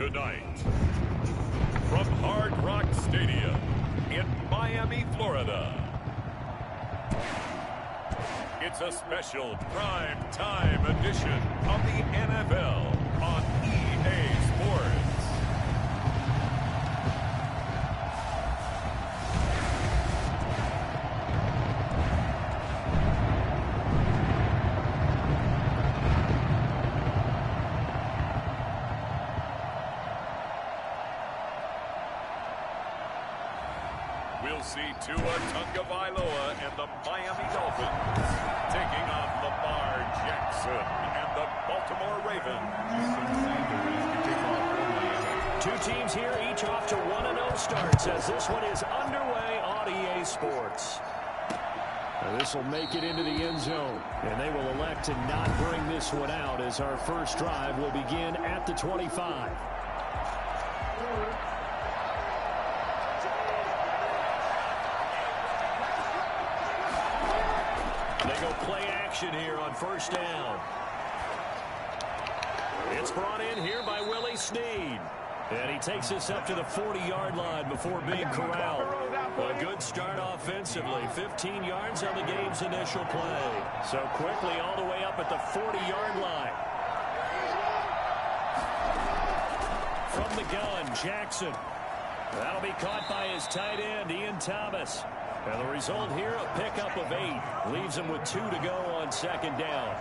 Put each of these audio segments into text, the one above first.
Tonight, from Hard Rock Stadium in Miami, Florida, it's a special prime time edition of the NFL on EA Sports. We'll see Tua Tagovailoa and the Miami Dolphins taking on Lamar Jackson and the Baltimore Ravens. Two teams here, each off to 1-0 starts as this one is underway on EA Sports. This will make it into the end zone, and they will elect to not bring this one out as our first drive will begin at the 25. They go play action here on first down. It's brought in here by Willie Snead. And he takes us up to the 40-yard line before being corralled. A good start offensively. 15 yards on the game's initial play. So quickly all the way up at the 40-yard line. From the gun, Jackson. That'll be caught by his tight end, Ian Thomas. And the result here, a pickup of 8. Leaves him with 2 to go on second down.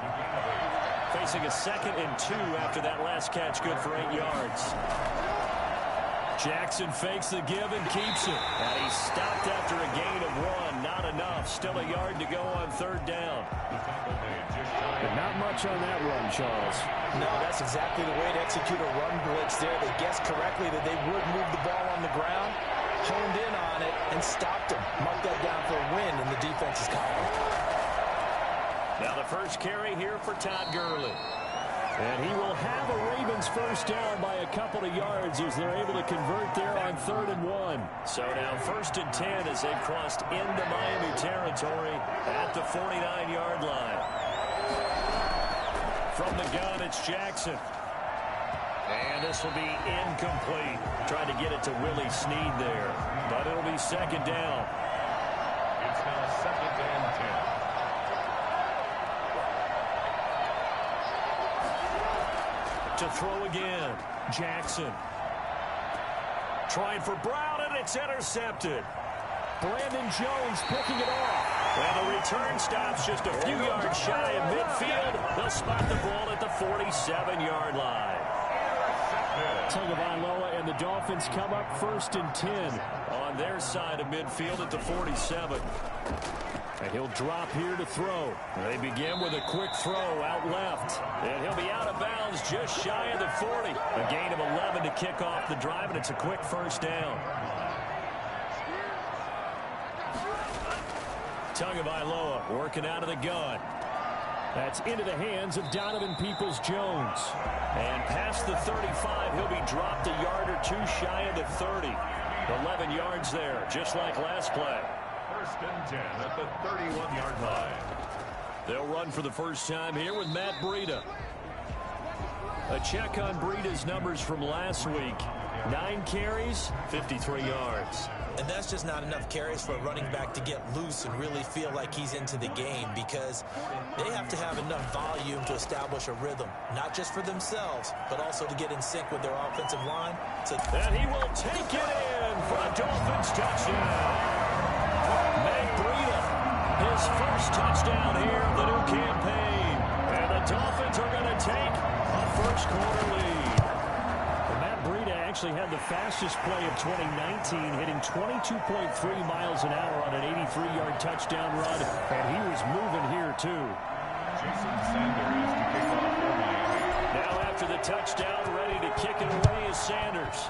Facing a 2nd and 2 after that last catch, good for 8 yards. Jackson fakes the give and keeps it. And he stopped after a gain of 1. Not enough. Still a yard to go on third down. But not much on that run, Charles. No, that's exactly the way to execute a run blitz there. They guessed correctly that they would move the ball on the ground, honed in on it, and stopped him. Mark that down for a win in the defense's column. Now the first carry here for Todd Gurley. And he will have a Ravens first down by a couple of yards as they're able to convert there on 3rd and 1. So now 1st and 10 as they've crossed into Miami territory at the 49-yard line. From the gun, it's Jackson. And this will be incomplete. Trying to get it to Willie Snead there. But it'll be 2nd down. It's now 2nd and 10. To throw again, Jackson. Trying for Brown, and it's intercepted. Brandon Jones picking it off. And the return stops just a few yards shy of midfield. They'll spot the ball at the 47-yard line. Tagovailoa and the Dolphins come up 1st and 10 on their side of midfield at the 47. And he'll drop here to throw. They begin with a quick throw out left. And he'll be out of bounds just shy of the 40. A gain of 11 to kick off the drive, and it's a quick first down. Tagovailoa working out of the gun. That's into the hands of Donovan Peoples-Jones. And past the 35, he'll be dropped a yard or 2 shy of the 30. 11 yards there, just like last play. 1st and 10 at the 31-yard line. They'll run for the first time here with Matt Breida. A check on Breida's numbers from last week. 9 carries, 53 yards. And that's just not enough carries for a running back to get loose and really feel like he's into the game, because they have to have enough volume to establish a rhythm, not just for themselves, but also to get in sync with their offensive line. And he will take it in for a Dolphins touchdown. Matt Breida, his first touchdown here of the new campaign. And the Dolphins are going to take a first-quarter lead. Matt Breida actually had the fastest play of 2019, hitting 22.3 miles an hour on an 83-yard touchdown run, and he was moving here too. Jason Sanders to kick off for Miami. Now after the touchdown, ready to kick it away is Sanders.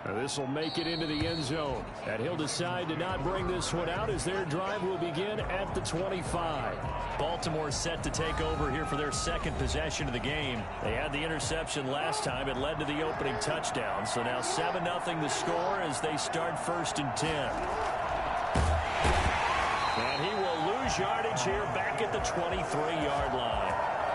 This will make it into the end zone. And he'll decide to not bring this one out as their drive will begin at the 25. Baltimore set to take over here for their second possession of the game. They had the interception last time. It led to the opening touchdown. So now 7-0 the score as they start 1st and 10. And he will lose yardage here back at the 23-yard line.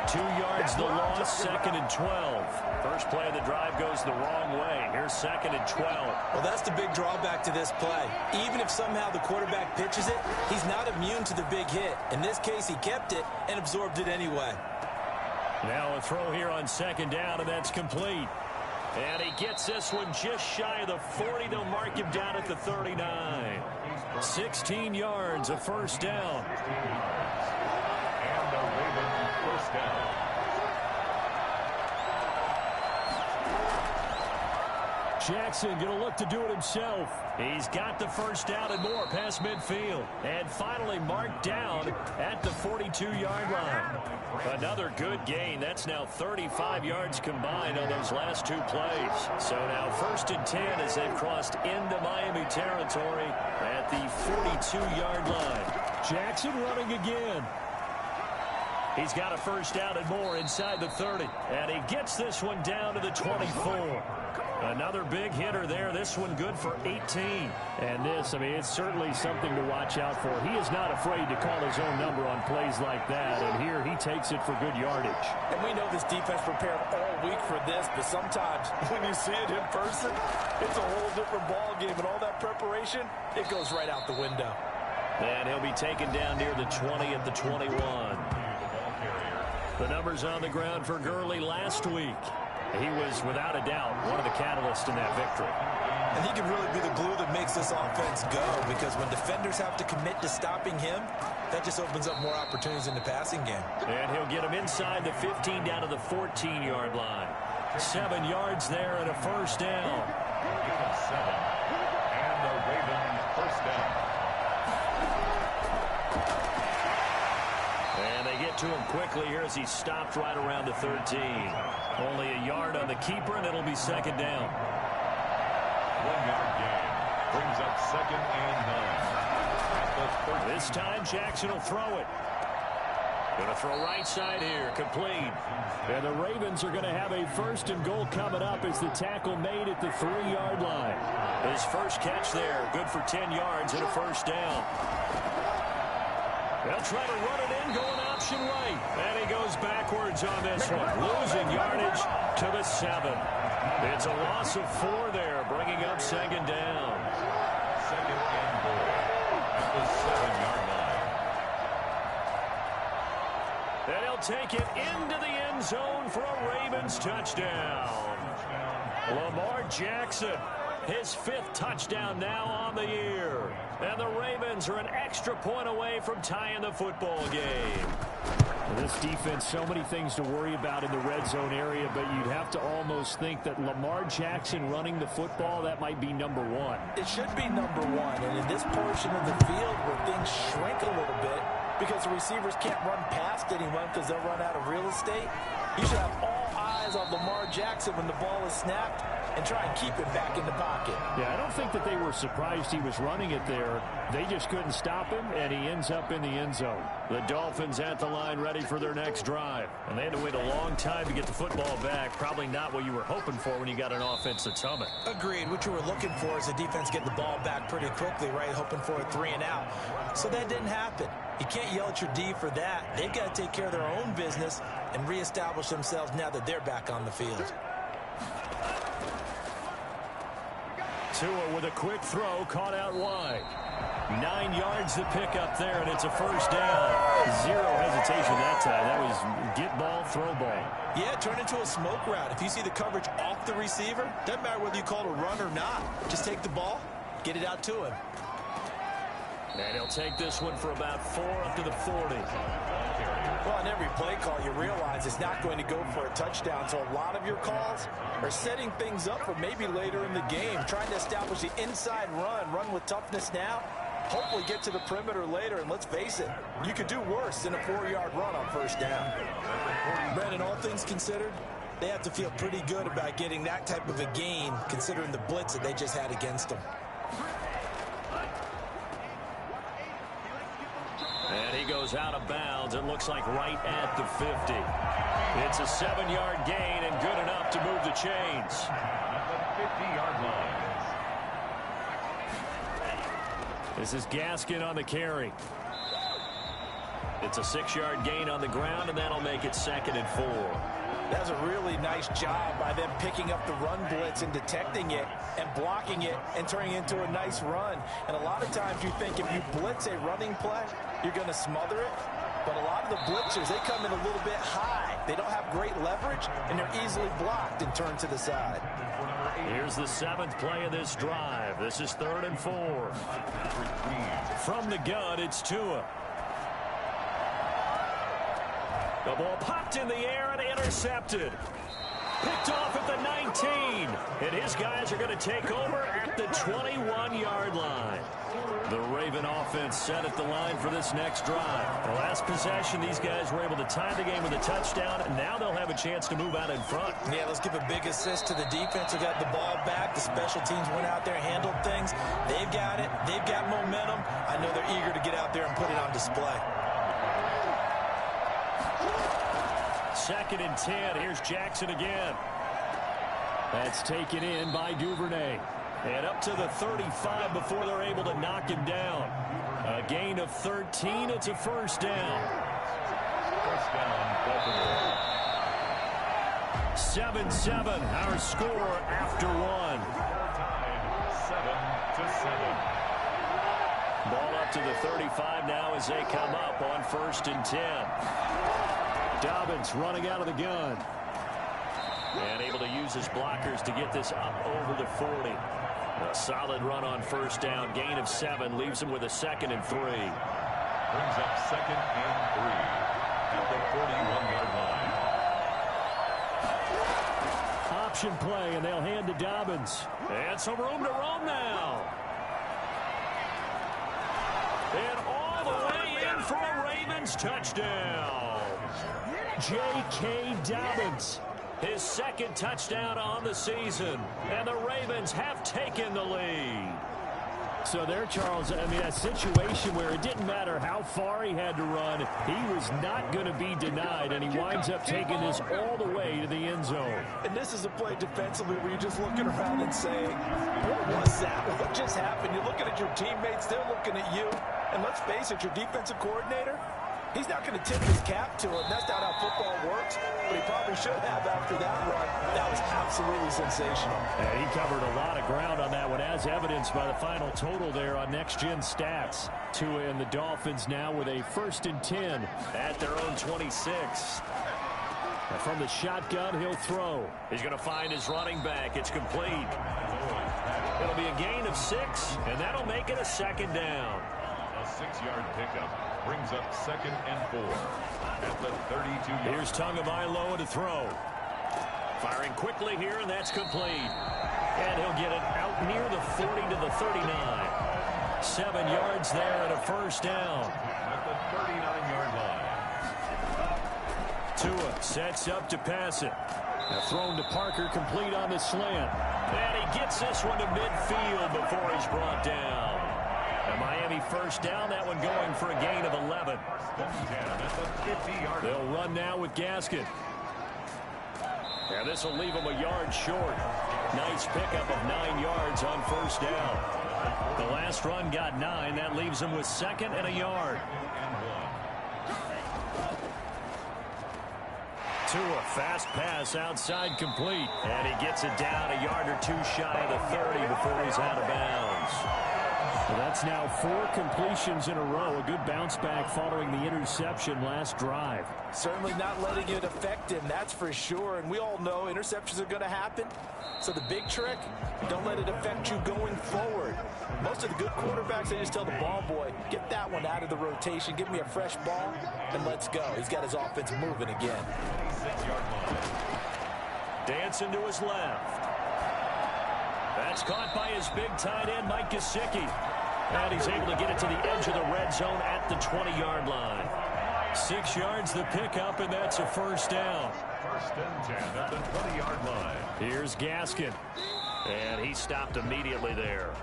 2 yards the loss, 2nd and 12. First play of the drive goes the wrong way. Here's 2nd and 12. Well, that's the big drawback to this play. Even if somehow the quarterback pitches it, he's not immune to the big hit. In this case, he kept it and absorbed it anyway. Now a throw here on 2nd down, and that's complete. And he gets this one just shy of the 40. They'll mark him down at the 39. 16 yards, a first down. And the Ravens first down. Jackson going to look to do it himself. He's got the first down and more past midfield. And finally marked down at the 42-yard line. Another good gain. That's now 35 yards combined on those last 2 plays. So now 1st and 10 as they've crossed into Miami territory at the 42-yard line. Jackson running again. He's got a first down and more inside the 30. And he gets this one down to the 24. Another big hitter there. This one good for 18. And this, I mean, it's certainly something to watch out for. He is not afraid to call his own number on plays like that. And here he takes it for good yardage. And we know this defense prepared all week for this, but sometimes when you see it in person, it's a whole different ball game. And all that preparation, it goes right out the window. And he'll be taken down near the 20 at the 21. The numbers on the ground for Gurley last week. He was, without a doubt, one of the catalysts in that victory. And he can really be the glue that makes this offense go, because when defenders have to commit to stopping him, that just opens up more opportunities in the passing game. And he'll get him inside the 15 down to the 14-yard line. 7 yards there and a first down. 7. And the Ravens first down. And they get to him quickly here as he stopped right around the 13. Only a yard on the keeper, and it'll be 2nd down. 1-yard gain. Brings up 2nd and 9. This time Jackson will throw it. Going to throw right side here, complete. And the Ravens are going to have a 1st and goal coming up as the tackle made at the 3-yard line. His first catch there, good for 10 yards and a first down. They'll try to run it in, going option right. And he goes backwards on this one, losing yardage to the 7. It's a loss of 4 there, bringing up 2nd down. 2nd and goal at the 7-yard line. And he'll take it into the end zone for a Ravens touchdown. Lamar Jackson, his 5th touchdown now on the year. And the Ravens are an extra point away from tying the football game. This defense, so many things to worry about in the red zone area, but you'd have to almost think that Lamar Jackson running the football, that might be number 1. It should be number 1. And in this portion of the field where things shrink a little bit because the receivers can't run past anyone because they'll run out of real estate, you should have all eyes on Lamar Jackson when the ball is snapped and try and keep it back in the pocket. Yeah, I don't think that they were surprised he was running it there. They just couldn't stop him, and he ends up in the end zone. The Dolphins at the line ready for their next drive. And they had to wait a long time to get the football back. Probably not what you were hoping for when you got an offense that's humming. Agreed. What you were looking for is the defense get the ball back pretty quickly, right? Hoping for a 3 and out. So that didn't happen. You can't yell at your D for that. They've got to take care of their own business and reestablish themselves now that they're back on the field. Tua with a quick throw, caught out wide. 9 yards to pick up there, and it's a first down. 0 hesitation that time. That was get ball, throw ball. Yeah, turn into a smoke route. If you see the coverage off the receiver, doesn't matter whether you call it a run or not. Just take the ball, get it out to him. And he'll take this one for about 4 up to the 40. Well, on every play call, you realize it's not going to go for a touchdown. So a lot of your calls are setting things up for maybe later in the game, trying to establish the inside run with toughness now, hopefully get to the perimeter later. And let's face it, you could do worse than a 4-yard run on first down. Brandon, all things considered, They have to feel pretty good about getting that type of a gain, considering the blitz that they just had against them. And he goes out of bounds. It looks like right at the 50. It's a 7-yard gain and good enough to move the chains. At the 50-yard line. This is Gaskin on the carry. It's a 6-yard gain on the ground, and that'll make it 2nd and 4. That's a really nice job by them picking up the run blitz and detecting it and blocking it and turning it into a nice run. And a lot of times you think if you blitz a running play, you're going to smother it. But a lot of the blitzers, they come in a little bit high. They don't have great leverage, and they're easily blocked and turned to the side. Here's the 7th play of this drive. This is 3rd and 4. From the gun, it's Tua. The ball popped in the air and intercepted. Picked off at the 19. And his guys are going to take over at the 21-yard line. The Raven offense set at the line for this next drive. The last possession, these guys were able to tie the game with a touchdown, and now they'll have a chance to move out in front. Yeah, let's give a big assist to the defense who got the ball back. The special teams went out there, handled things. They've got it. They've got momentum. I know they're eager to get out there and put it on display. 2nd and 10. Here's Jackson again. That's taken in by Duvernay. And up to the 35 before they're able to knock him down. A gain of 13. It's a first down. First down, Baltimore. 7-7, our score after one. Time, 7-7. Ball up to the 35 now as they come up on 1st and 10. Dobbins running out of the gun. And able to use his blockers to get this up over the 40. A solid run on 1st down. Gain of 7 leaves him with a 2nd and 3. Brings up 2nd and 3 at the 41-yard line. Option play, and they'll hand to Dobbins. And some room to roam now. And all the way in for a Ravens touchdown. J.K. Dobbins. His 2nd touchdown on the season. And the Ravens have taken the lead. So there, Charles, I mean, a situation where it didn't matter how far he had to run, he was not going to be denied, and he winds up taking this all the way to the end zone. And this is a play defensively where you're just looking around and saying, what was that? What just happened? You're looking at your teammates, they're looking at you. And let's face it, your defensive coordinator, he's not going to tip his cap to it. That's not how football works, but he probably should have after that run. That was absolutely sensational. Yeah, he covered a lot of ground on that one, as evidenced by the final total there on Next Gen Stats. Tua and the Dolphins now with a 1st and 10 at their own 26. And from the shotgun, he'll throw. He's going to find his running back. It's complete. It'll be a gain of 6, and that'll make it a 2nd down. A 6-yard pickup brings up 2nd and 4 at the 32-yard. Here's Tagovailoa to throw. Firing quickly here, and that's complete. And he'll get it out near the 40 to the 39. 7 yards there and a first down. At the 39-yard line. Tua sets up to pass it. Now thrown to Parker, complete on the slant. And he gets this one to midfield before he's brought down. A Miami first down, that one going for a gain of 11. They'll run now with Gaskin. And this will leave him a yard short. Nice pickup of 9 yards on first down. The last run got 9. That leaves him with 2nd and a yard. Tua, fast pass outside, complete. And he gets it down a yard or 2 shy of the 30 before he's out of bounds. Well, that's now 4 completions in a row. A good bounce back following the interception last drive. Certainly not letting it affect him, that's for sure. And we all know interceptions are going to happen. So the big trick, don't let it affect you going forward. Most of the good quarterbacks, they just tell the ball boy, get that one out of the rotation, give me a fresh ball, and let's go. He's got his offense moving again. Dancing to his left. That's caught by his big tight end, Mike Gesicki. And he's able to get it to the edge of the red zone at the 20-yard line. 6 yards the pickup, and that's a first down. First and 10 at the 20-yard line. Here's Gaskin. And he stopped immediately there.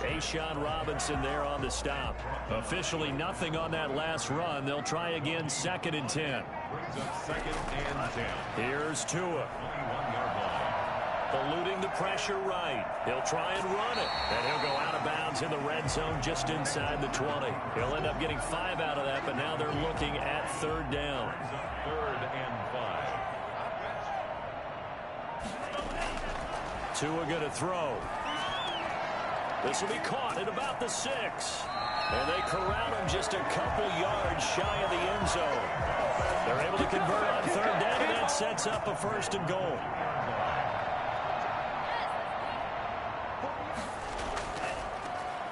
A'Shawn Robinson there on the stop. Officially nothing on that last run. They'll try again, 2nd and 10. Brings up 2nd and 10. Here's Tua. 21-yard line. Eluding the pressure right. He'll try and run it. And he'll go out of bounds in the red zone just inside the 20. He'll end up getting 5 out of that, but now they're looking at 3rd down. 3rd and 5. Tua going to throw. This will be caught at about the 6. And they corral him just a couple yards shy of the end zone. They're able to convert on 3rd down, and that sets up a 1st and goal.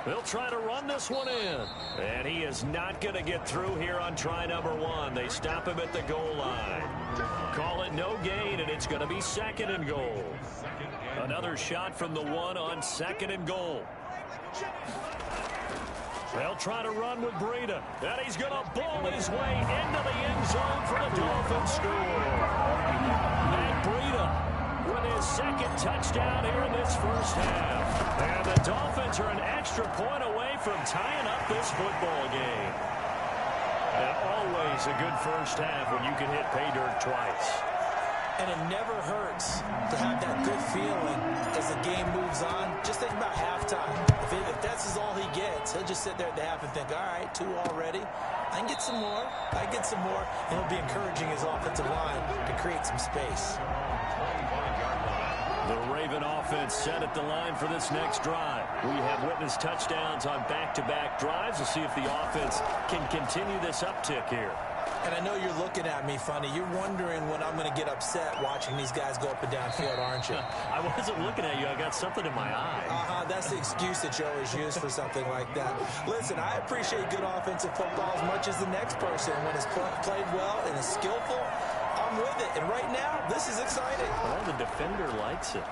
They'll try to run this one in. And he is not going to get through here on try number 1. They stop him at the goal line. Call it no gain, and it's going to be 2nd and goal. Another shot from the 1 on 2nd and goal. They'll try to run with Breida. And he's going to ball his way into the end zone for the Dolphins score. Matt Breida with his 2nd touchdown here in this first half. And the Dolphins are an extra point away from tying up this football game. And always a good first half when you can hit pay dirt twice. And it never hurts to have that good feeling as the game moves on. Just think about halftime. If that's all he gets, he'll just sit there at the half and think, all right, 2 already. I can get some more. I can get some more. And he'll be encouraging his offensive line to create some space. The Raven offense set at the line for this next drive. We have witnessed touchdowns on back-to-back drives. We'll see if the offense can continue this uptick here. And I know you're looking at me funny. You're wondering when I'm going to get upset watching these guys go up and down field, aren't you? I wasn't looking at you. I got something in my eye. That's the excuse that you always use for something like that. Listen, I appreciate good offensive football as much as the next person. When it's played well and is skillful, I'm with it. And right now, this is exciting. Well, the defender likes it.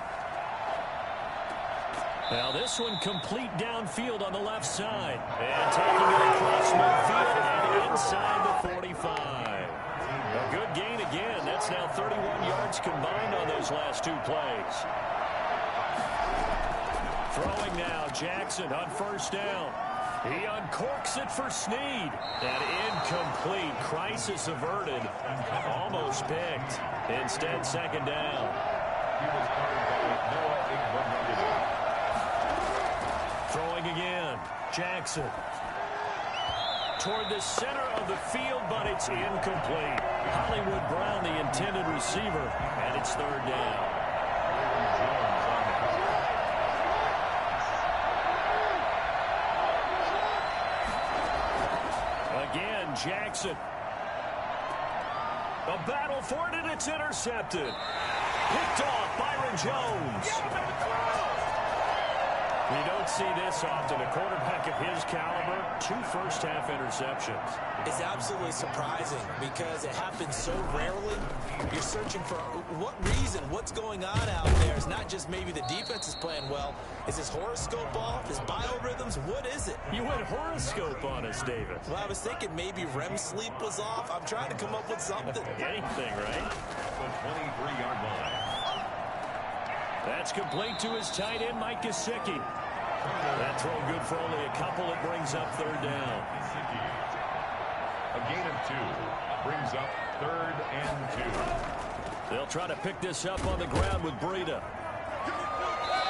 Now this one complete downfield on the left side. And taking it across midfield and inside the 45. A good gain again. That's now 31 yards combined on those last 2 plays. Throwing now, Jackson on 1st down. He uncorks it for Snead. And incomplete. Crisis averted. Almost picked. Instead, 2nd down. He was covered by Noah Igbenogany. Throwing again. Jackson. Toward the center of the field, but it's incomplete. Hollywood Brown, the intended receiver, and it's 3rd down. Again, Jackson. A battle for it, and it's intercepted. Picked off Byron Jones. You don't see this often. A quarterback of his caliber, 2 first-half interceptions. It's absolutely surprising because it happens so rarely. You're searching for what reason, what's going on out there. It's not just maybe the defense is playing well. Is his horoscope off? His biorhythms? What is it? You went horoscope on us, David. Well, I was thinking maybe REM sleep was off. I'm trying to come up with something. Anything, right? The 23-yard line. That's complete to his tight end, Mike Gesicki. That throw good for only a couple. It brings up 3rd down. A gain of 2 brings up 3rd and 2. They'll try to pick this up on the ground with Breida.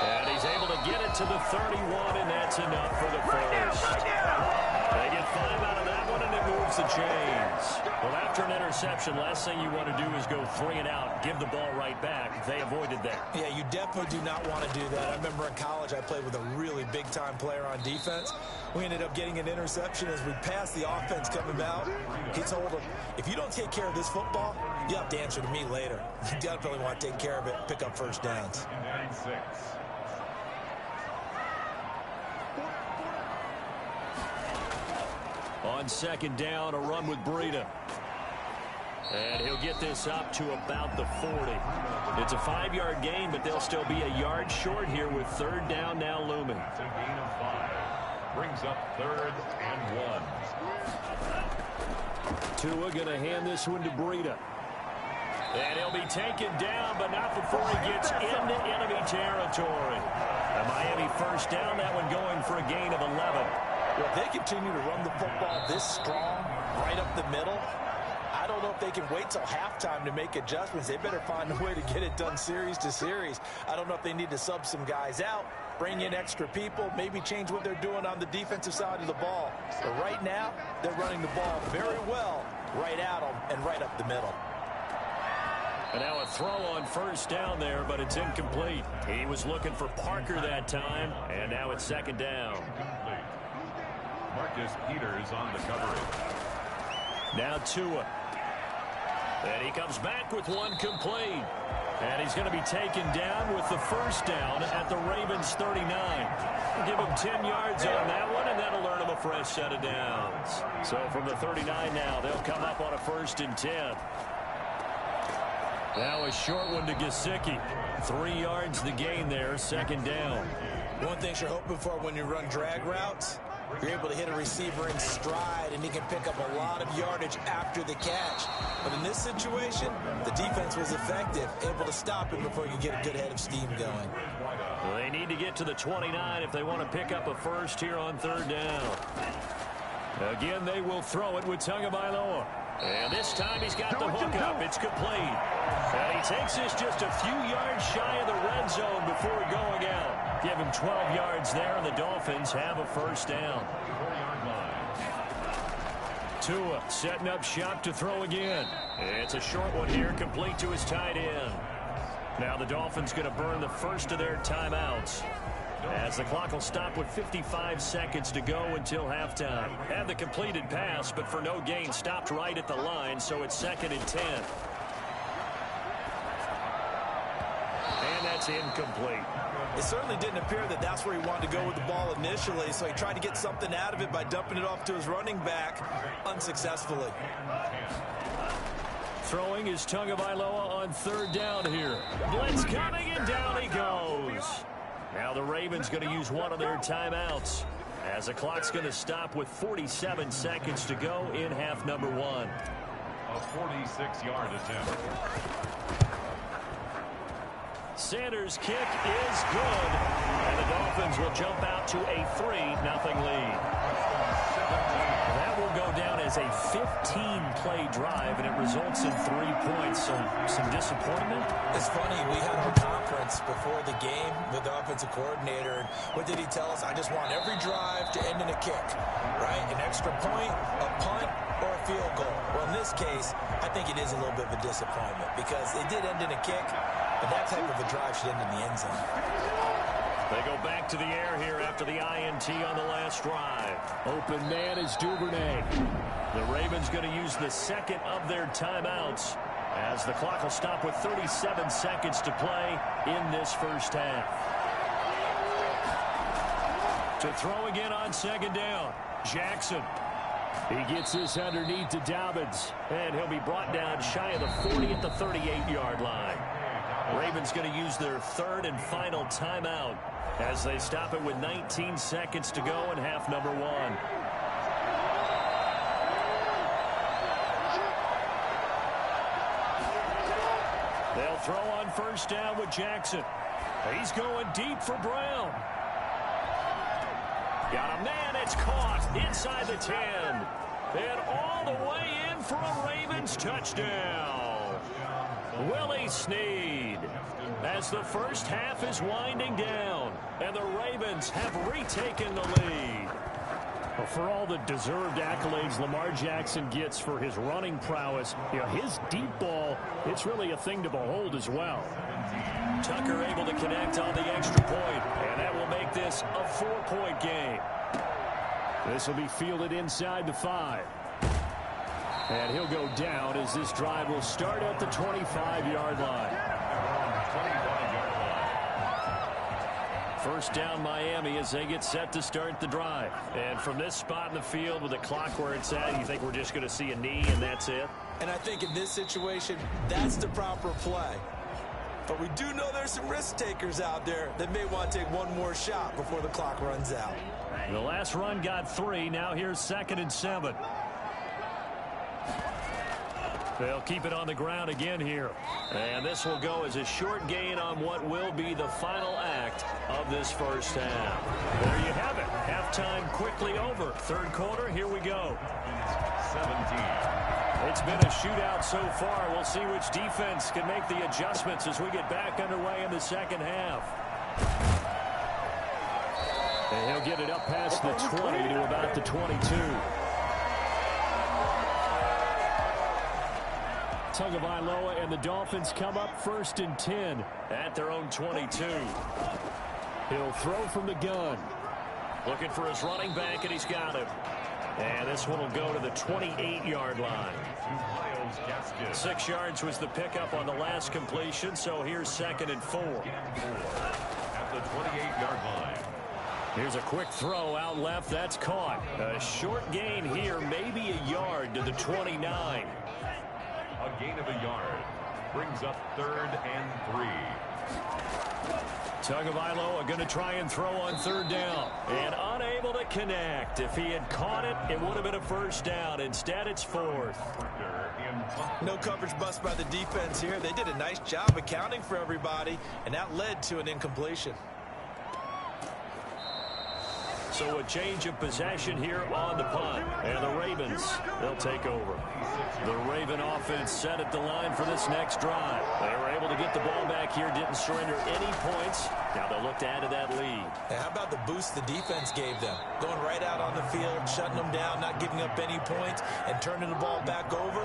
And he's able to get it to the 31, and that's enough for the first. They get 5 out of that one, and it moves the chains. Well, after an interception, last thing you want to do is go 3 and out, give the ball right back. They avoided that. Yeah, you definitely do not want to do that. I remember in college I played with a really big-time player on defense. We ended up getting an interception as we passed the offense coming out. He told him, if you don't take care of this football, you have to answer to me later. You definitely want to take care of it, pick up first downs. And 6. On 2nd down, a run with Breida. And he'll get this up to about the 40. It's a 5-yard gain, but they'll still be a yard short here with 3rd down now looming. It's a gain of 5. Brings up 3rd and 1. Tua going to hand this one to Breida. And he'll be taken down, but not before he gets into enemy territory. A Miami first down, that one going for a gain of 11. Well, if they continue to run the football this strong, right up the middle, I don't know if they can wait till halftime to make adjustments. They better find a way to get it done series to series. I don't know if they need to sub some guys out, bring in extra people, maybe change what they're doing on the defensive side of the ball. But right now, they're running the ball very well right at them and right up the middle. And now a throw on first down there, but it's incomplete. He was looking for Parker that time, and now it's second down. Marcus Peters on the coverage. Now Tua. And he comes back with one complete. And he's going to be taken down with the first down at the Ravens 39. Give him 10 yards on that one, and that'll earn him a fresh set of downs. So from the 39 now, they'll come up on a 1st and 10. Now a short one to Gesicki. 3 yards the gain there, second down. One thing you're hoping for when you run drag routes, you're able to hit a receiver in stride, and he can pick up a lot of yardage after the catch. But in this situation, the defense was effective, able to stop him before you get a good head of steam going. Well, they need to get to the 29 if they want to pick up a first here on 3rd down. Again, they will throw it with Tagovailoa. And this time he's got the hook up. It's complete. And he takes this just a few yards shy of the red zone before going out. Give him 12 yards there, and the Dolphins have a first down. Tua setting up shop to throw again. It's a short one here, complete to his tight end. Now the Dolphins going to burn the first of their timeouts, as the clock will stop with 55 seconds to go until halftime. Have the completed pass, but for no gain, stopped right at the line, so it's 2nd and 10. And that's incomplete. It certainly didn't appear that that's where he wanted to go with the ball initially, so he tried to get something out of it by dumping it off to his running back unsuccessfully. Throwing is Tagovailoa on 3rd down here. Blitz coming, and down he goes. Now the Ravens going to use one of their timeouts, as the clock's going to stop with 47 seconds to go in half number 1. A 46-yard attempt. Sanders' kick is good, and the Dolphins will jump out to a 3-0 lead. That will go down as a 15-play drive, and it results in 3 points. So some disappointment. It's funny, we had our conference before the game with the offensive coordinator, and what did he tell us? I just want every drive to end in a kick, right? An extra point, a punt, or a field goal. Well, in this case, I think it is a little bit of a disappointment, because it did end in a kick, but that type of a drive should end in the end zone. They go back to the air here after the INT on the last drive. Open man is Duvernay. The Ravens going to use the second of their timeouts, as the clock will stop with 37 seconds to play in this first half. To throw again on 2nd down, Jackson. He gets this underneath to Dobbins, and he'll be brought down shy of the 40 at the 38-yard line. Ravens going to use their 3rd and final timeout, as they stop it with 19 seconds to go in half number 1. They'll throw on 1st down with Jackson. He's going deep for Brown. Got a man, it's caught inside the 10. And all the way in for a Ravens touchdown. Willie Snead, as the first half is winding down, and the Ravens have retaken the lead. Well, for all the deserved accolades Lamar Jackson gets for his running prowess, his deep ball, it's really a thing to behold as well. Tucker able to connect on the extra point, and that will make this a 4-point game. This will be fielded inside the 5. And he'll go down as this drive will start at the 25-yard line. First down Miami as they get set to start the drive. And from this spot in the field with the clock where it's at, you think we're just going to see a knee and that's it? And I think in this situation, that's the proper play. But we do know there's some risk takers out there that may want to take one more shot before the clock runs out. The last run got 3. Now here's 2nd and 7. They'll keep it on the ground again here. And this will go as a short gain on what will be the final act of this first half. There you have it. Halftime quickly over. Third quarter, here we go. 17. It's been a shootout so far. We'll see which defense can make the adjustments as we get back underway in the second half. And he'll get it up past the 20 to about the 22. Tagovailoa and the Dolphins come up 1st and 10 at their own 22. He'll throw from the gun. Looking for his running back, and he's got him. And this one will go to the 28-yard line. 6 yards was the pickup on the last completion, so here's 2nd and 4. At the 28-yard line. Here's a quick throw out left. That's caught. A short gain here, maybe a yard to the 29. A gain of a yard. Brings up 3rd and 3. Tagovailoa going to try and throw on 3rd down. And unable to connect. If he had caught it, it would have been a first down. Instead, it's 4th. No coverage bust by the defense here. They did a nice job accounting for everybody, and that led to an incompletion. So a change of possession here on the punt. And the Ravens, they'll take over. The Raven offense set at the line for this next drive. They were able to get the ball back here, didn't surrender any points. Now they'll look to add to that lead. And how about the boost the defense gave them? Going right out on the field, shutting them down, not giving up any points, and turning the ball back over.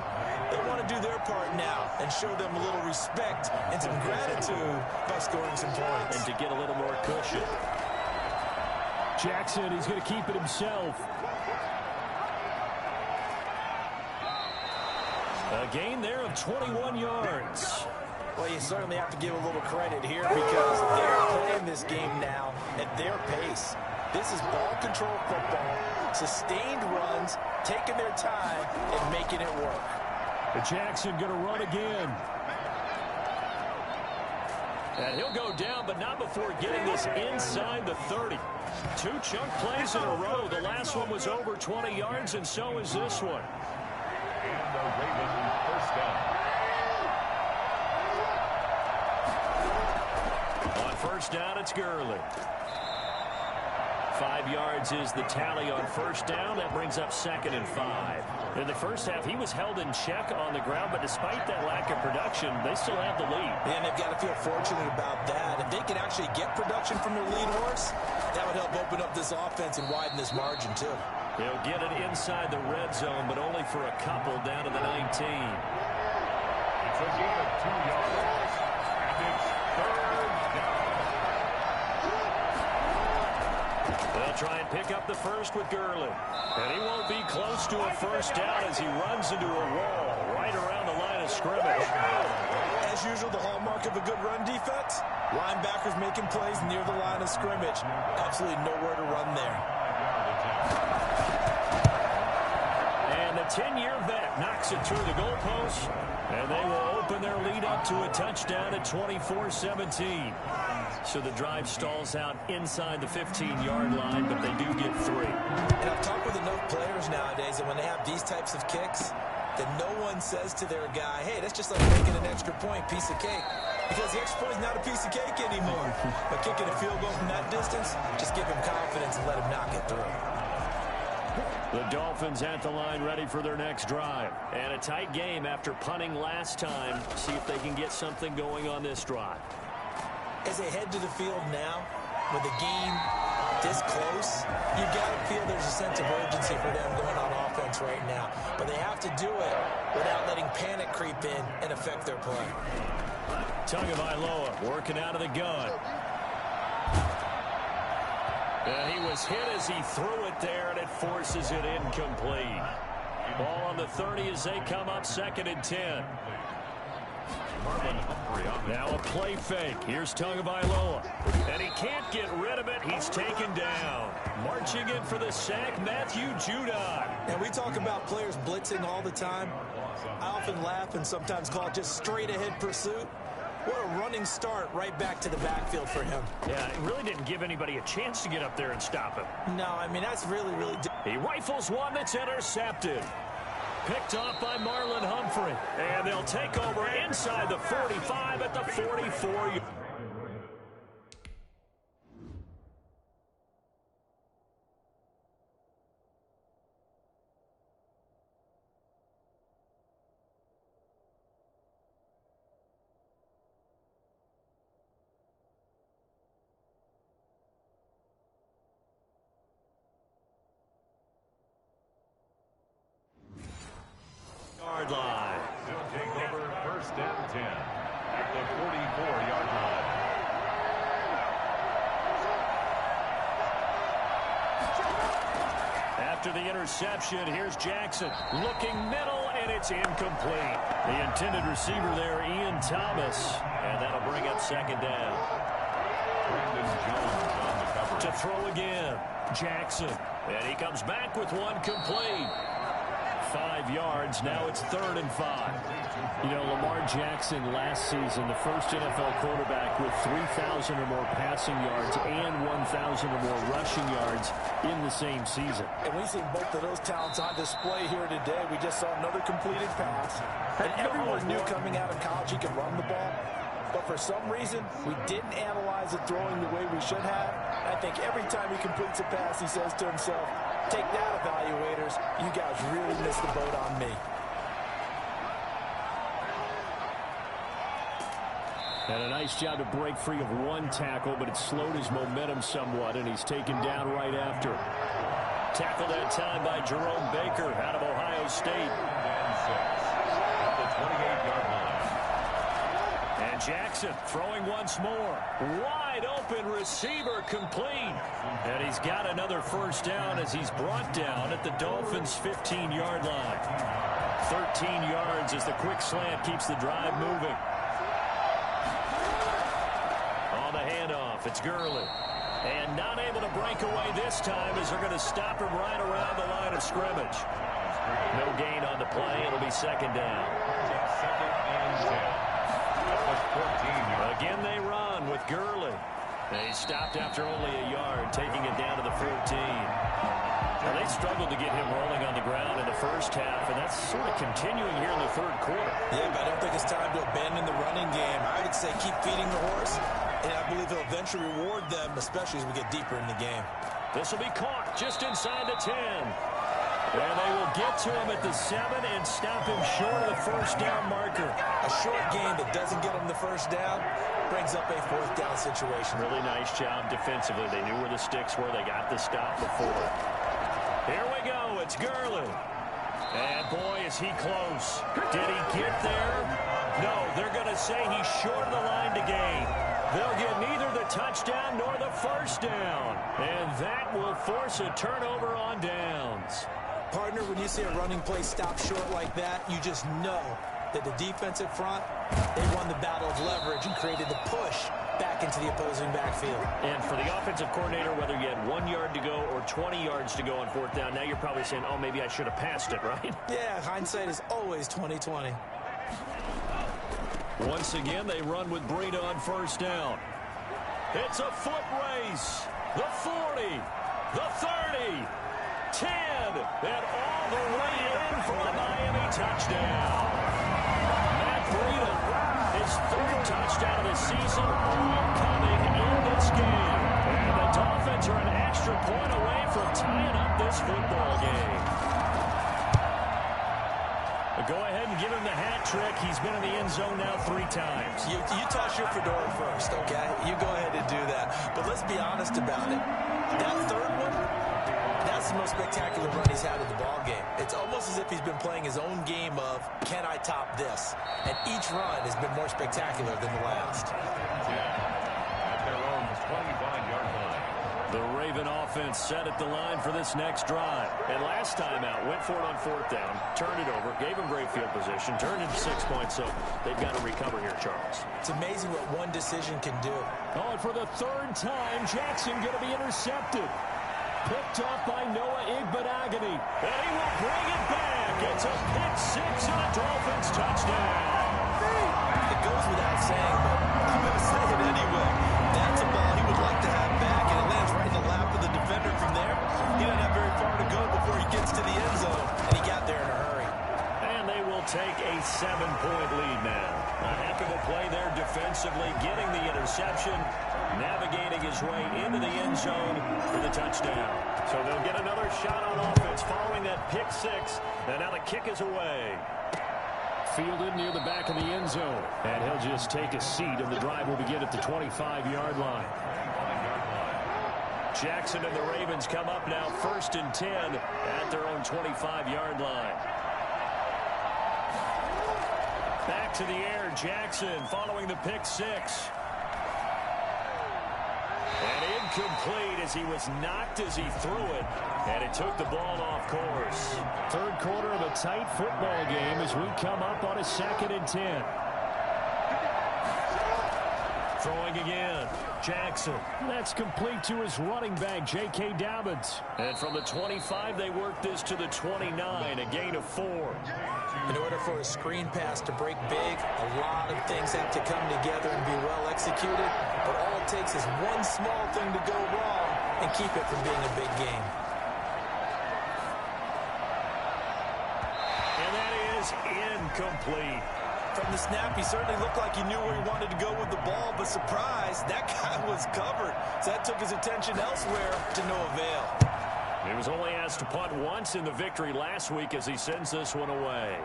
They want to do their part now and show them a little respect and some gratitude by scoring some points. And to get a little more cushion. Jackson, he's going to keep it himself. A gain there of 21 yards. Well, you certainly have to give a little credit here because they're playing this game now at their pace. This is ball control football, sustained runs, taking their time and making it work. Jackson going to run again. And he'll go down, but not before getting this inside the 30. 2 chunk plays in a row. The last one was over 20 yards, and so is this one. And the Ravens first down. On first down, it's Gurley. 5 yards is the tally on first down. That brings up 2nd and 5. In the first half, he was held in check on the ground, but despite that lack of production, they still have the lead. And they've got to feel fortunate about that. If they can actually get production from their lead horse, that would help open up this offense and widen this margin, too. They'll get it inside the red zone, but only for a couple down to the 19. It's a gain of 2 yards. And it's 3rd down. They'll try and pick up the first with Gurley. And he won't be close to a first down as he runs into a wall right around the line of scrimmage. As usual, the hallmark of a good run defense, linebackers making plays near the line of scrimmage. Absolutely nowhere to run there. And the 10-year vet knocks it through the goalpost, and they will open their lead up to a touchdown at 24-17. So the drive stalls out inside the 15-yard line, but they do get 3. And I've talked with enough players nowadays that when they have these types of kicks, that no one says to their guy, hey, that's just like making an extra point, piece of cake. Because the extra point is not a piece of cake anymore. But kicking a field goal from that distance, just give him confidence and let him knock it through. The Dolphins at the line ready for their next drive. And a tight game after punting last time. See if they can get something going on this drive. As they head to the field now, with the game this close, you got to feel there's a sense of urgency for them going on offense right now. But they have to do it without letting panic creep in and affect their play. Tagovailoa working out of the gun. And he was hit as he threw it there, and it forces it incomplete. Ball on the 30 as they come up 2nd and 10. Now a play fake. Here's Tagovailoa. And he can't get rid of it. He's taken down. Marching in for the sack, Matthew Judon. And we talk about players blitzing all the time. I often laugh and sometimes call it just straight-ahead pursuit. What a running start right back to the backfield for him. Yeah, it really didn't give anybody a chance to get up there and stop him. No, I mean, that's really... He rifles one that's intercepted. Picked off by Marlon Humphrey. And they'll take over inside the 45 at the 44. Yard line. They'll take over first and 10 at the 44-yard line. After the interception, here's Jackson looking middle, and it's incomplete. The intended receiver there, Ian Thomas, and that'll bring up second down. Brandon Jones on the cover. To throw again, Jackson, and he comes back with one complete. 5 yards. Now it's 3rd and 5. You know, Lamar Jackson last season, the first NFL quarterback with 3,000 or more passing yards and 1,000 or more rushing yards in the same season. And we've seen both of those talents on display here today. We just saw another completed pass. And everyone knew coming out of college he could run the ball. But for some reason, we didn't analyze it throwing the way we should have. I think every time he completes a pass, he says to himself, take that, evaluators. You guys really missed the boat on me. And a nice job to break free of one tackle, but it slowed his momentum somewhat, and he's taken down right after. Tackled that time by Jerome Baker out of Ohio State. And 6 at the 28-yard line. And Jackson throwing once more. Wide open receiver complete. And he's got another first down as he's brought down at the Dolphins' 15-yard line. 13 yards as the quick slant keeps the drive moving. On the handoff, it's Gurley. And not able to break away this time as they're going to stop him right around the line of scrimmage. No gain on the play. It'll be second down. Second and 10. Again they run with Gurley. They stopped after only a yard, taking it down to the 14. Now, they struggled to get him rolling on the ground in the first half, and that's sort of continuing here in the third quarter. Yeah, but I don't think it's time to abandon the running game. I would say keep feeding the horse, and I believe he'll eventually reward them, especially as we get deeper in the game. This will be caught just inside the 10. And they will get to him at the 7 and stop him short of the first down marker. A short game that doesn't get him the first down brings up a 4th down situation. Really nice job defensively. They knew where the sticks were. They got the stop before. Here we go. It's Gurley. And boy, is he close. Did he get there? No, they're going to say he's short of the line to gain. They'll get neither the touchdown nor the first down. And that will force a turnover on downs. Partner, when you see a running play stop short like that, you just know that the defensive front, they won the battle of leverage and created the push back into the opposing backfield. And for the offensive coordinator, whether you had 1 yard to go or 20 yards to go on 4th down, now you're probably saying, oh, maybe I should have passed it, right? Yeah, hindsight is always 20/20. Once again, they run with Breida on first down. It's a foot race. The 40, the 30, 10, and all the way in for a Miami touchdown. Matt Breida, his 3rd touchdown of the season, coming in this game. And the Dolphins are an extra point away from tying up this football game. Go ahead and give him the hat trick. He's been in the end zone now 3 times. You toss your fedora first, okay? You go ahead and do that. But let's be honest about it. That 3rd one, that's the most spectacular run he's had in the ball game. It's almost as if he's been playing his own game of, can I top this? And each run has been more spectacular than the last. At their own 25-yard line. The Raven offense set at the line for this next drive. And last time out, went for it on 4th down, turned it over, gave him great field position, turned into 6 points, so they've got to recover here, Charles. It's amazing what one decision can do. Oh, and for the 3rd time, Jackson going to be intercepted. Picked off by Noah Igbenogany. And he will bring it back. It's a pick 6 and a Dolphins touchdown. It goes without saying, but I'm going to say it anyway. That's a ball he would like to have back, and it lands right in the lap of the defender from there. He doesn't have very far to go before he gets to the end zone, and he got there in a hurry. defensively, getting the interception, navigating his way into the end zone for the touchdown. So they'll get another shot on offense following that pick six. And now the kick is away. Fielded near the back of the end zone. And he'll just take a seat, and the drive will begin at the 25-yard line. Jackson and the Ravens come up now 1st and 10 at their own 25-yard line. Back to the air, Jackson following the pick six. And incomplete as he was knocked as he threw it. And it took the ball off course. Third quarter of a tight football game as we come up on a 2nd and 10. Throwing again, Jackson. That's complete to his running back, J.K. Dobbins. And from the 25, they work this to the 29, a gain of 4. In order for a screen pass to break big, a lot of things have to come together and be well executed. But all it takes is one small thing to go wrong and keep it from being a big game. And that is incomplete. From the snap, he certainly looked like he knew where he wanted to go with the ball, but surprise, that guy was covered. So that took his attention elsewhere to no avail. He was only asked to punt once in the victory last week as he sends this one away.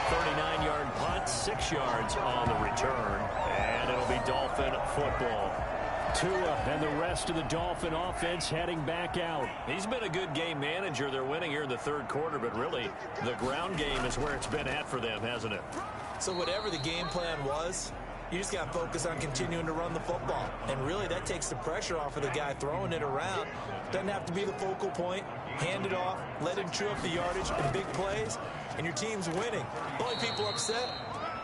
39-yard punt, 6 yards on the return, and it'll be Dolphin football. Tua and the rest of the Dolphin offense heading back out. He's been a good game manager. They're winning here in the third quarter, but really the ground game is where it's been at for them, hasn't it? So whatever the game plan was, you just got to focus on continuing to run the football. And really that takes the pressure off of the guy throwing it around. Doesn't have to be the focal point. Hand it off, let him chew up the yardage in big plays, and your team's winning. The only people upset,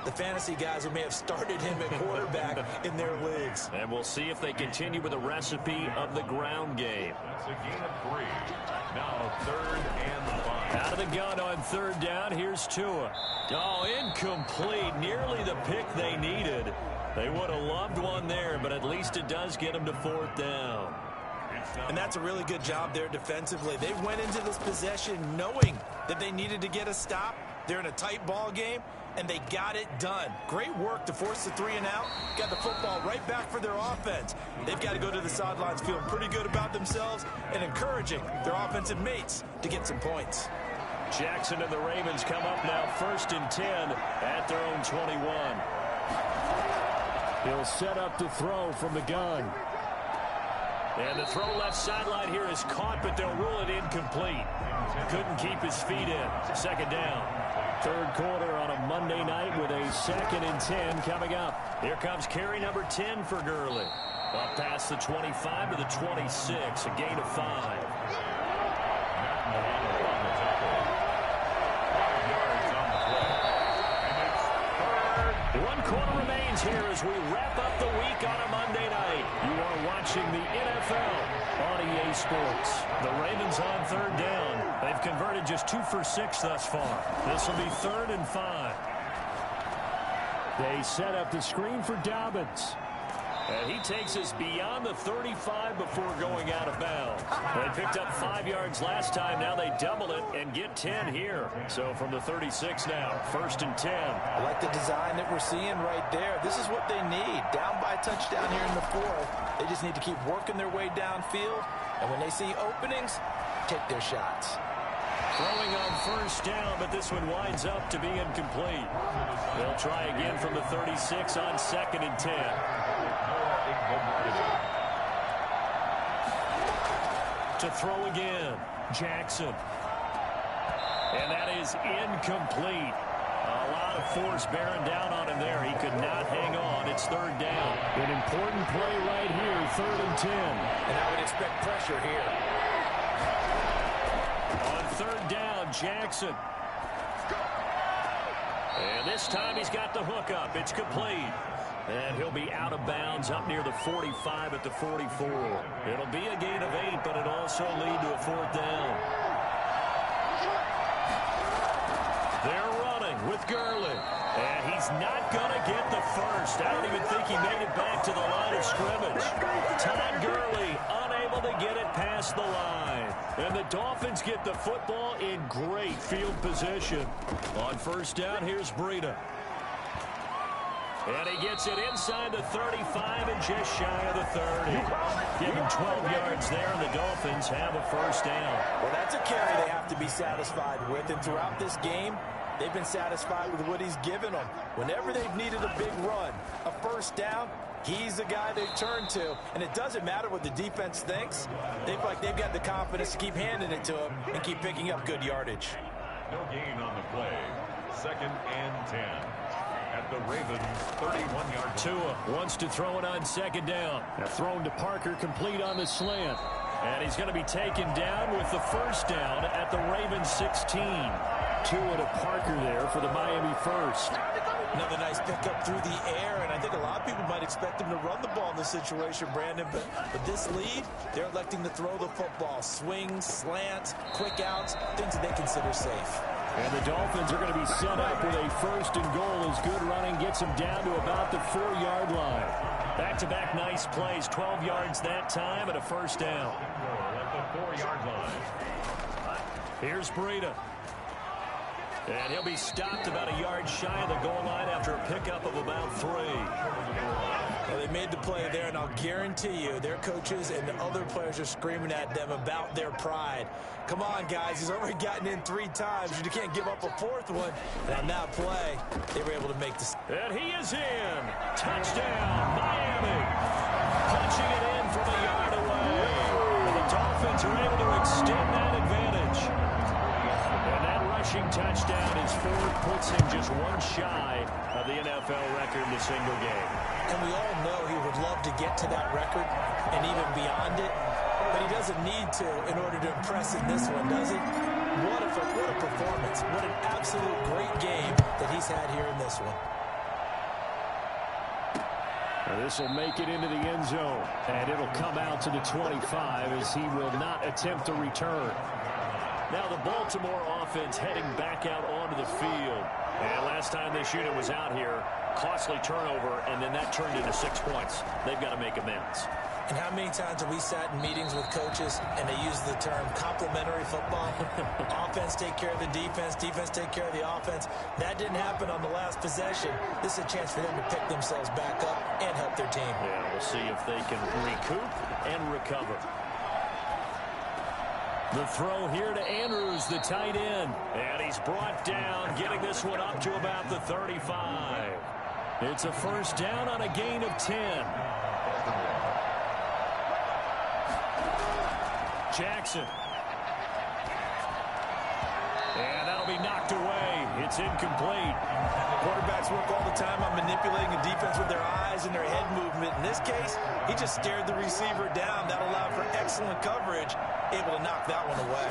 the fantasy guys who may have started him at quarterback in their leagues. And we'll see if they continue with the recipe of the ground game. That's a gain of 3. Now 3rd and 5. Out of the gun on 3rd down, here's Tua. Oh, incomplete. Nearly the pick they needed. They would have loved one there, but at least it does get them to 4th down. And that's a really good job there defensively. They went into this possession knowing that they needed to get a stop. They're in a tight ball game, and they got it done. Great work to force the 3 and out. Got the football right back for their offense. They've got to go to the sidelines feeling pretty good about themselves and encouraging their offensive mates to get some points. Jackson and the Ravens come up now 1st and 10 at their own 21. He'll set up the throw from the gun. And the throw left sideline here is caught, but they'll rule it incomplete. Couldn't keep his feet in. 2nd down. Third quarter on a Monday night with a 2nd and 10 coming up. Here comes carry number 10 for Gurley. Up past the 25 to the 26, a gain of 5. One quarter remains here as we wrap up the week on a Monday night. You are watching the NFL on EA Sports. The Ravens on 3rd down. They've converted just 2 for 6 thus far. This will be 3rd and 5. They set up the screen for Dobbins. And he takes us beyond the 35 before going out of bounds. They picked up 5 yards last time. Now they double it and get 10 here. So from the 36 now, 1st and 10. I like the design that we're seeing right there. This is what they need. Down by a touchdown here in the 4th. They just need to keep working their way downfield. And when they see openings, take their shots. Throwing on 1st down, but this one winds up to be incomplete. They'll try again from the 36 on 2nd and 10. To throw again, Jackson. And that is incomplete. A lot of force bearing down on him there. He could not hang on. It's 3rd down. An important play right here, 3rd and 10. And I would expect pressure here. On 3rd down, Jackson. And this time he's got the hook up. It's complete. And he'll be out of bounds up near the 45 at the 44. It'll be a gain of 8, but it'll also lead to a 4th down. They're running with Gurley. And he's not going to get the first. I don't even think he made it back to the line of scrimmage. Todd Gurley unable to get it past the line. And the Dolphins get the football in great field position. On 1st down, here's Breida. And he gets it inside the 35 and just shy of the 30. Give him 12 yards there, and the Dolphins have a first down. Well, that's a carry they have to be satisfied with. And throughout this game, they've been satisfied with what he's given them. Whenever they've needed a big run, a first down, he's the guy they turn to. And it doesn't matter what the defense thinks. They feel like they've got the confidence to keep handing it to him and keep picking up good yardage. No gain on the play. 2nd and 10. At the Ravens' 31-yard. Tua wants to throw it on 2nd down. Now thrown to Parker, complete on the slant. And he's going to be taken down with the first down at the Ravens 16. Tua to Parker there for the Miami first. Another nice pickup through the air, and I think a lot of people might expect him to run the ball in this situation, Brandon, but with this lead, they're electing to throw the football. Swings, slants, quick outs, things that they consider safe. And the Dolphins are going to be set up with a 1st and goal as good running gets them down to about the 4-yard line. Back-to-back nice plays, 12 yards that time and a first down. At the 4-yard line. Here's Breida. And he'll be stopped about a yard shy of the goal line after a pickup of about 3. Well, they made the play there, and I'll guarantee you their coaches and the other players are screaming at them about their pride. Come on, guys. He's already gotten in 3 times. You can't give up a 4th one. And on that play, they were able to make this. And he is in. Touchdown, Miami. Punching it in from a yard away. And the Dolphins are able to extend that advantage. And that rushing touchdown is 4, puts him just 1 shy of the NFL record in a single game. And we all know he would love to get to that record and even beyond it, but he doesn't need to in order to impress in this one, does he? What a performance. What an absolute great game that he's had here in this one. This will make it into the end zone, and it'll come out to the 25 as he will not attempt to return. Now the Baltimore offense heading back out onto the field. And last time this unit was out here, costly turnover, and then that turned into 6 points. They've got to make amends. And how many times have we sat in meetings with coaches and they use the term complementary football? Offense take care of the defense, defense take care of the offense. That didn't happen on the last possession. This is a chance for them to pick themselves back up and help their team. Yeah, we'll see if they can recoup and recover. The throw here to Andrews, the tight end. And he's brought down, getting this one up to about the 35. It's a first down on a gain of 10. Jackson. And that'll be knocked away. It's incomplete. Quarterbacks work all the time on manipulating the defense with their eyes and their head movement. In this case, he just stared the receiver down. That allowed for excellent coverage, able to knock that one away.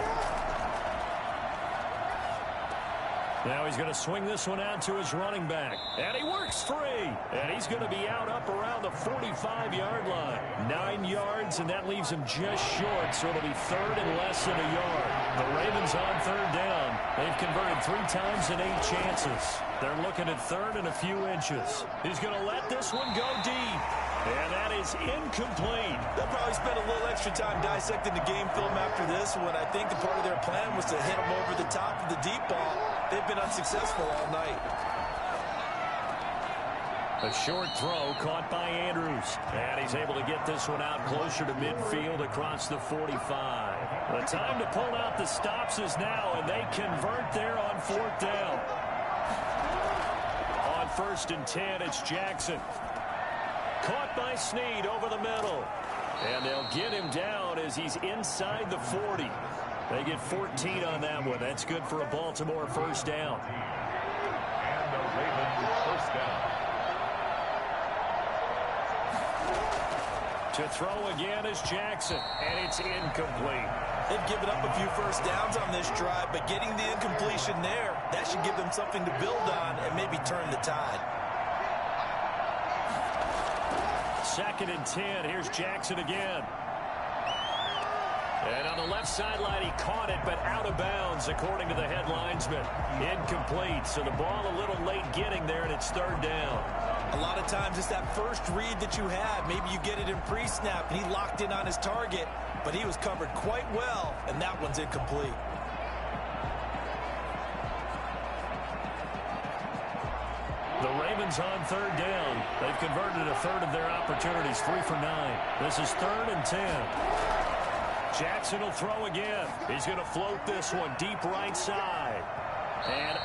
Now he's going to swing this one out to his running back. And he works free. And he's going to be out up around the 45-yard line. 9 yards, and that leaves him just short, so it'll be 3rd and less than a yard. The Ravens on 3rd down. They've converted 3 times in 8 chances. They're looking at 3rd and a few inches. He's going to let this one go deep. And that is incomplete. They'll probably spend a little extra time dissecting the game film after this one. I think the part of their plan was to hit them over the top of the deep ball. They've been unsuccessful all night. A short throw caught by Andrews. And he's able to get this one out closer to midfield across the 45. The time to pull out the stops is now, and they convert there on 4th down. On 1st and 10, it's Jackson. Caught by Snead over the middle. And they'll get him down as he's inside the 40. They get 14 on that one. That's good for a Baltimore first down. And the Ravens first down. To throw again is Jackson, and it's incomplete. They've given up a few first downs on this drive, but getting the incompletion there, that should give them something to build on and maybe turn the tide. 2nd and 10. Here's Jackson again. And on the left sideline, he caught it, but out of bounds, according to the head linesman. Incomplete, so the ball a little late getting there, and it's 3rd down. A lot of times it's that first read that you have. Maybe you get it in pre-snap, and he locked in on his target, but he was covered quite well, and that one's incomplete. The Ravens on third down. They've converted a third of their opportunities, 3 for 9. This is 3rd and 10. Jackson will throw again. He's going to float this one deep right side. And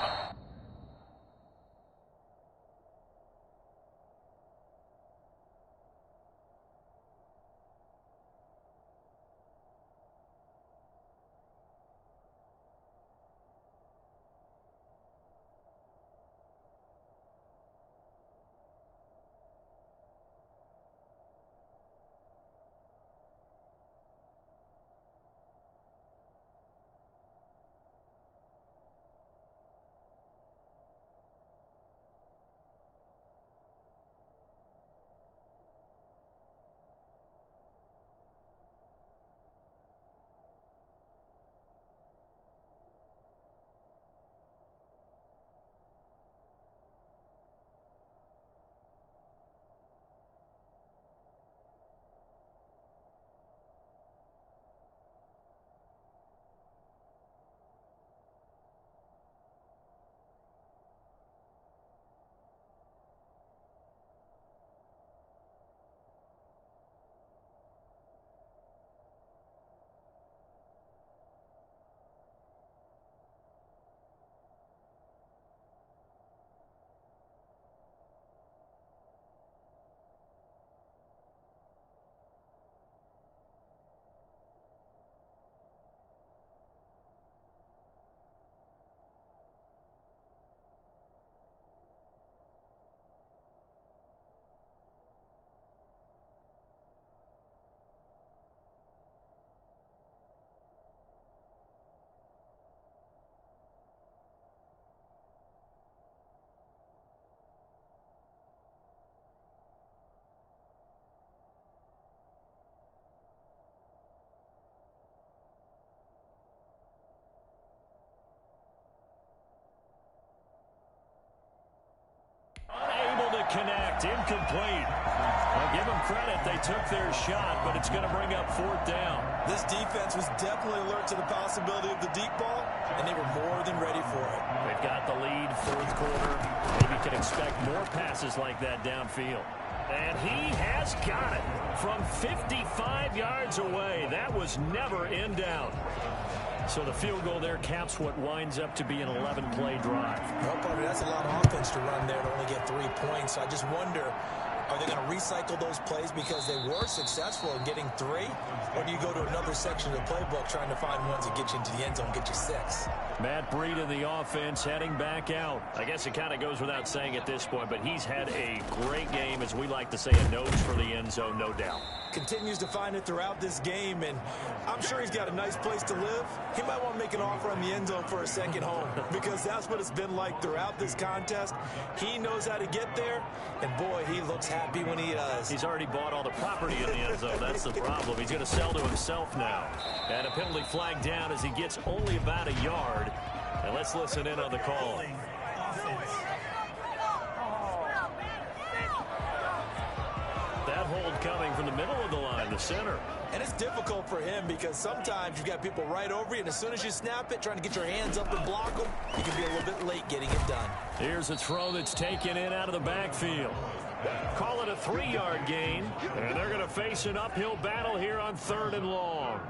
connect, incomplete. I'll give them credit. They took their shot, but it's going to bring up 4th down. This defense was definitely alert to the possibility of the deep ball, and they were more than ready for it. They've got the lead, 4th quarter. Maybe can expect more passes like that downfield. And he has got it from 55 yards away. That was never in doubt. So the field goal there caps what winds up to be an 11-play drive. Well, Parker, that's a lot of offense to run there to only get 3 points. I just wonder, are they going to recycle those plays because they were successful in getting 3? Or do you go to another section of the playbook trying to find ones that get you into the end zone, get you 6? Matt Breida, the offense, heading back out. I guess it kind of goes without saying at this point, but he's had a great game, as we like to say, a nose for the end zone, no doubt. Continues to find it throughout this game, and I'm sure he's got a nice place to live. He might want to make an offer on the end zone for a second home, because that's what it's been like throughout this contest. He knows how to get there, and boy, he looks happy when he does. He's already bought all the property in the end zone. That's the problem. He's going to sell to himself now. And a penalty flag down as he gets only about a yard. And let's listen in on the call. That hold coming from the middle of the line, the center. And it's difficult for him because sometimes you've got people right over you, and as soon as you snap it, trying to get your hands up and block them, you can be a little bit late getting it done. Here's a throw that's taken in out of the backfield. Call it a 3-yard gain, and they're going to face an uphill battle here on 3rd and long.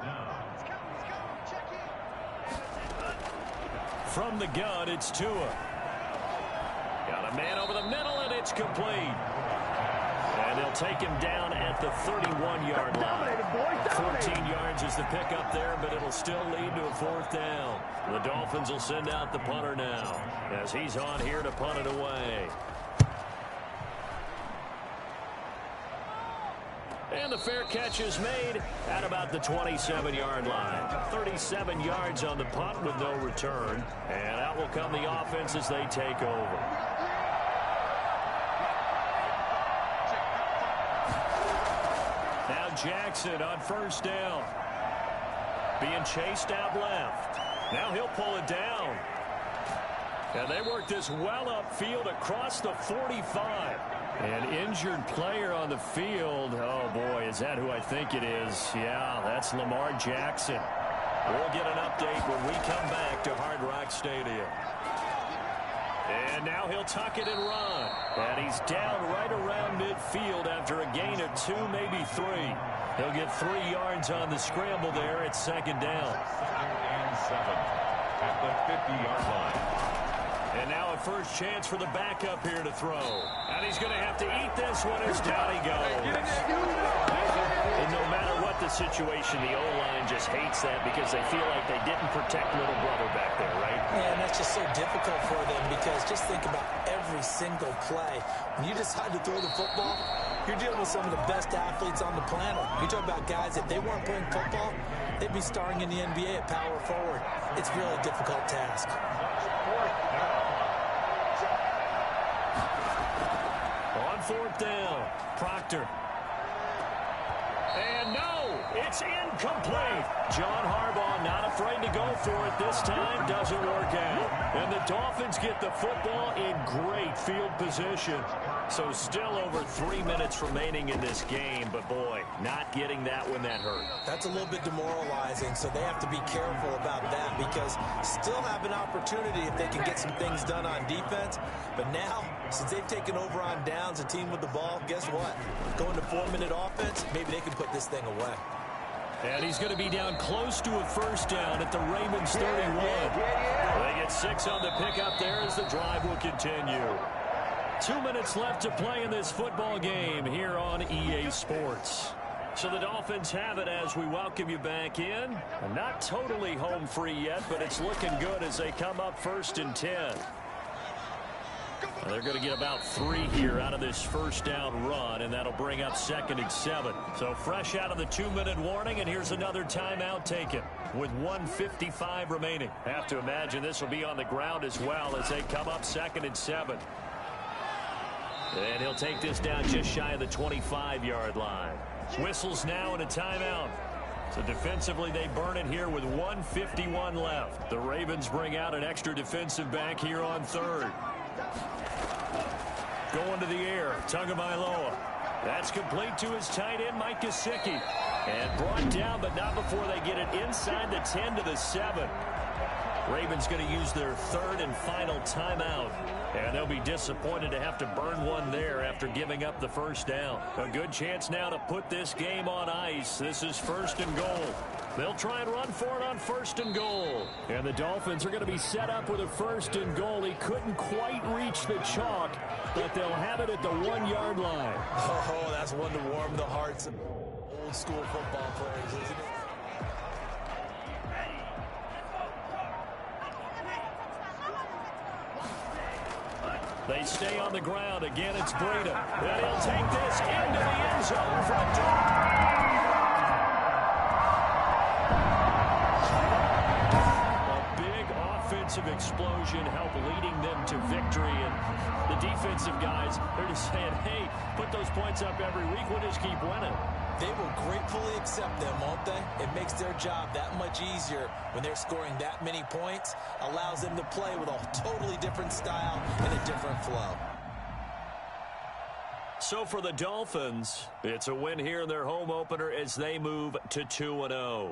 From the gun, it's Tua. Got a man over the middle, and it's complete. And they'll take him down at the 31-yard line. 14 yards is the pickup there, but it'll still lead to a 4th down. The Dolphins will send out the punter now, as he's on here to punt it away. And the fair catch is made at about the 27-yard line. 37 yards on the punt with no return. And out will come the offense as they take over. Now Jackson on 1st down. Being chased out left. Now he'll pull it down. And they work this well upfield across the 45. An injured player on the field. Oh, boy, is that who I think it is? Yeah, that's Lamar Jackson. We'll get an update when we come back to Hard Rock Stadium. And now he'll tuck it and run. And he's down right around midfield after a gain of 2, maybe 3. He'll get 3 yards on the scramble there at second down. 2nd and 7 at the 50-yard line. And now a first chance for the backup here to throw. And he's going to have to eat this one as down he goes. And no matter what the situation, the O-line just hates that because they feel like they didn't protect little brother back there, right? Yeah, and that's just so difficult for them because just think about every single play. When you decide to throw the football, you're dealing with some of the best athletes on the planet. You talk about guys, if they weren't playing football, they'd be starring in the NBA at power forward. It's really a difficult task. On 4th down, Proctor. And no, it's incomplete. John Harbaugh not afraid to go for it this time. Doesn't work out. And the Dolphins get the football in great field position. So still over 3 minutes remaining in this game. But, boy, not getting that when that hurt. That's a little bit demoralizing, so they have to be careful about that because still have an opportunity if they can get some things done on defense. But now, since they've taken over on downs, a team with the ball, guess what? Going to 4-minute offense, maybe they can put this thing away. And he's going to be down close to a first down at the Ravens 31. They get 6 on the pickup there as the drive will continue. 2 minutes left to play in this football game here on EA Sports. So the Dolphins have it as we welcome you back in. Not totally home free yet, but it's looking good as they come up 1st and 10. They're going to get about 3 here out of this first down run, and that'll bring up 2nd and 7. So fresh out of the 2-minute warning, and here's another timeout taken with 1:55 remaining. Have to imagine this will be on the ground as well as they come up 2nd and 7. And he'll take this down just shy of the 25-yard line. Whistles now and a timeout. So defensively, they burn it here with 1:51 left. The Ravens bring out an extra defensive back here on 3rd. Going to the air, Tagovailoa. That's complete to his tight end, Mike Gesicki. And brought down, but not before they get it inside the 10 to the 7. Ravens going to use their 3rd and final timeout. And they'll be disappointed to have to burn one there after giving up the first down. A good chance now to put this game on ice. This is 1st and goal. They'll try and run for it on 1st and goal. And the Dolphins are going to be set up with a 1st and goal. He couldn't quite reach the chalk, but they'll have it at the 1-yard line. Oh, that's one to warm the hearts of old school football players, isn't it? They stay on the ground. Again, it's Breida. And he'll take this into the end zone for a big offensive explosion helped leading them to victory. And the defensive guys, they're just saying, hey, put those points up every week. We'll just keep winning. They will gratefully accept them, won't they? It makes their job that much easier when they're scoring that many points. Allows them to play with a totally different style and a different flow. So for the Dolphins, it's a win here in their home opener as they move to 2-0.